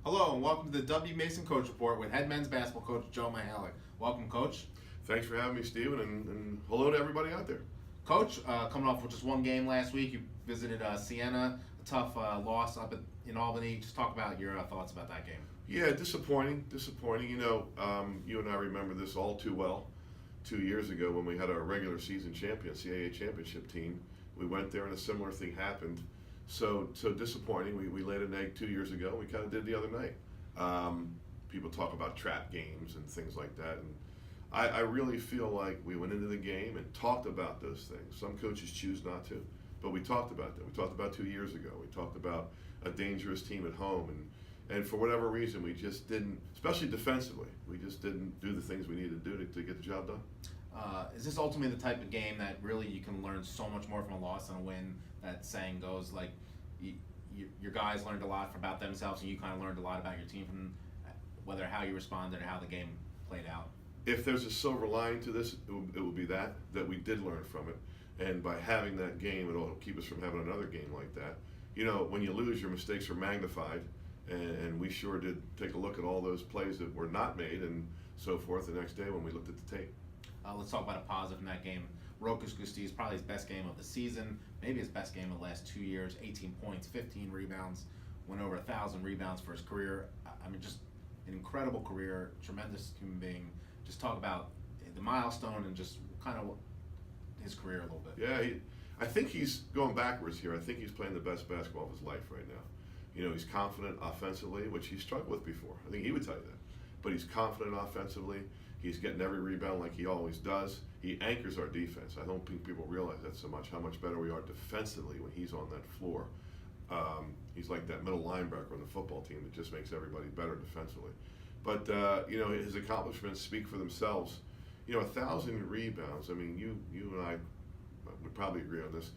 Hello and welcome to the W. Mason Coach Report with head men's basketball coach Joe Mihalich. Welcome, Coach. Thanks for having me, Steven, and hello to everybody out there. Coach, coming off with just one game last week, you visited Siena, a tough loss up in Albany. Just talk about your thoughts about that game. Yeah, disappointing. You know, you and I remember this all too well. 2 years ago, when we had our regular season champion, CAA championship team, we went there and a similar thing happened. So disappointing. We laid an egg 2 years ago. We kind of did the other night. People talk about trap games and things like that, and I really feel like we went into the game and talked about those things. Some coaches choose not to, but we talked about them. We talked about 2 years ago. We talked about a dangerous team at home, and for whatever reason, we just didn't, especially defensively, we just didn't do the things we needed to do to get the job done. Is this ultimately the type of game that really you can learn so much more from a loss than a win? That saying goes, like, your guys learned a lot about themselves, and you kind of learned a lot about your team from whether how you responded or how the game played out. If there's a silver lining to this, it will be that we did learn from it, and by having that game, it'll keep us from having another game like that. You know, when you lose, your mistakes are magnified, and we sure did take a look at all those plays that were not made and so forth the next day when we looked at the tape. Let's talk about a positive in that game. Rokas Gusti is probably his best game of the season, maybe his best game of the last 2 years. 18 points, 15 rebounds, went over 1,000 rebounds for his career. I mean, just an incredible career, tremendous human being. Just talk about the milestone and just kind of his career a little bit. Yeah, I think he's going backwards here. I think he's playing the best basketball of his life right now. You know, he's confident offensively, which he struggled with before. I think he would tell you that. But he's confident offensively. He's getting every rebound like he always does. He anchors our defense. I don't think people realize that so much, how much better we are defensively when he's on that floor. He's like that middle linebacker on the football team that just makes everybody better defensively. But, you know, his accomplishments speak for themselves. You know, 1,000 rebounds, I mean, you and I would probably agree on this.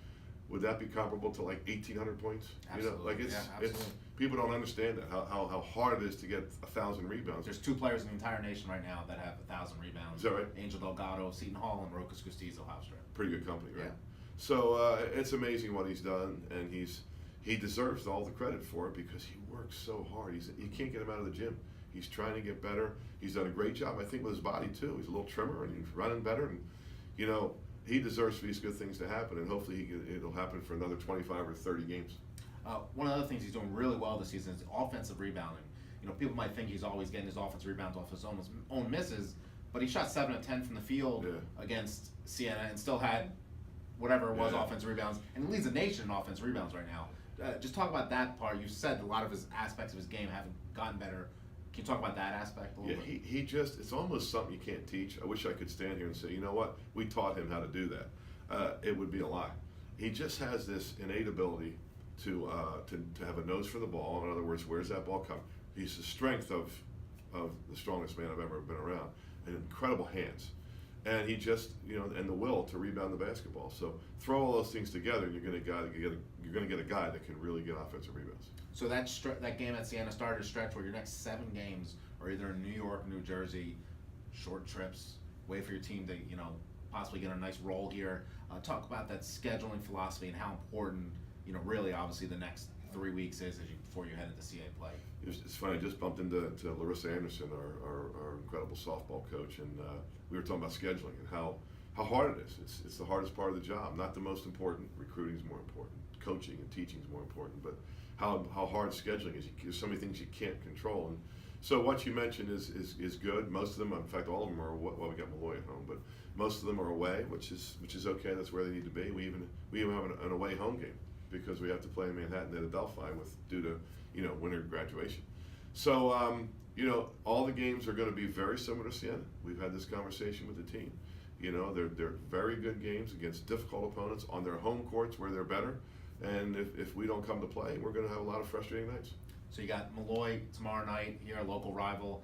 Would that be comparable to like 1,800 points? Absolutely. You know, like absolutely. it's people don't understand that how hard it is to get 1,000 rebounds. There's two players in the entire nation right now that have 1,000 rebounds. Is that right? Angel Delgado, Seton Hall, and Rokas Gustiz of Hofstra. Pretty good company, right? Yeah. So it's amazing what he's done, and he deserves all the credit for it because he works so hard. You can't get him out of the gym. He's trying to get better. He's done a great job, I think, with his body too. He's a little trimmer and he's running better, and you know, he deserves for these good things to happen, and hopefully it'll happen for another 25 or 30 games. One of the other things he's doing really well this season is offensive rebounding. You know, people might think he's always getting his offensive rebounds off his own misses, but he shot 7 of 10 from the field against Siena and still had whatever it was offensive rebounds, and he leads the nation in offensive rebounds right now. Just talk about that part. You said a lot of his aspects of his game haven't gotten better. Can you talk about that aspect a little bit? He just, it's almost something you can't teach. I wish I could stand here and say, you know what, we taught him how to do that. It would be a lie. He just has this innate ability to have a nose for the ball. In other words, where's that ball come? He's the strength of the strongest man I've ever been around, and incredible hands. And he just, you know, and the will to rebound the basketball. So throw all those things together, and you're going to get a guy that can really get offensive rebounds. So that game at Siena started a stretch where your next 7 games are either in New York, New Jersey, short trips, wait for your team to, you know, possibly get a nice roll here. Talk about that scheduling philosophy and how important, you know, really obviously the next 3 weeks is before you head into CA play. It's funny, I just bumped into Larissa Anderson, our incredible softball coach, and we were talking about scheduling and how hard it is. It's the hardest part of the job, not the most important. Recruiting is more important. Coaching and teaching is more important, but how hard scheduling is. There's so many things you can't control. And so what you mentioned is good. Most of them, in fact, all of them are, well, we got Malloy at home, but most of them are away, which is okay. That's where they need to be. We even have an away home game because we have to play in Manhattan at Adelphi due to, you know, winter graduation. So you know, all the games are going to be very similar to Siena. We've had this conversation with the team. You know, they're very good games against difficult opponents on their home courts where they're better. And if we don't come to play, we're going to have a lot of frustrating nights. So you got Malloy tomorrow night here, a local rival.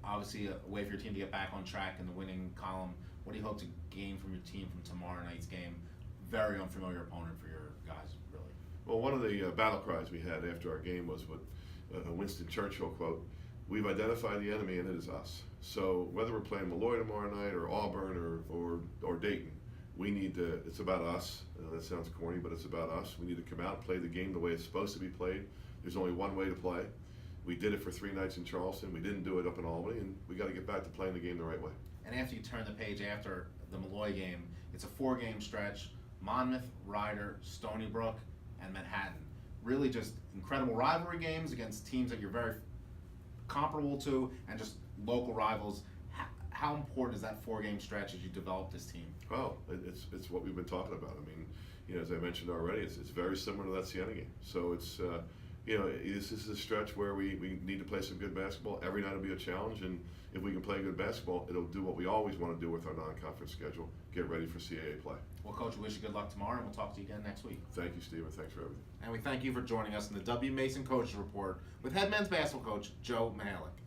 Obviously, a way for your team to get back on track in the winning column. What do you hope to gain from your team from tomorrow night's game? Very unfamiliar opponent for your guys, really. Well, one of the battle cries we had after our game was what a Winston Churchill quote: "We've identified the enemy, and it is us." So whether we're playing Malloy tomorrow night or Auburn or Dayton, we need to. It's about us. That sounds corny, but it's about us. We need to come out and play the game the way it's supposed to be played. There's only one way to play, We did it for 3 nights in Charleston. We didn't do it up in Albany, and we got to get back to playing the game the right way. And after you turn the page after the Malloy game, it's a 4-game stretch: Monmouth, Ryder, Stony Brook, and Manhattan. Really just incredible rivalry games against teams that you're very comparable to, and just local rivals. How important is that 4-game stretch as you develop this team? Well, it's what we've been talking about. I mean, as I mentioned already, it's very similar to that Siena game. So it's this is a stretch where we need to play some good basketball. Every night will be a challenge, and if we can play good basketball, it'll do what we always want to do with our non-conference schedule: get ready for CAA play. Well, Coach, we wish you good luck tomorrow, and we'll talk to you again next week. Thank you, Stephen. Thanks for everything. And we thank you for joining us in the W. Mason Coaches Report with head men's basketball coach Joe Mihalich.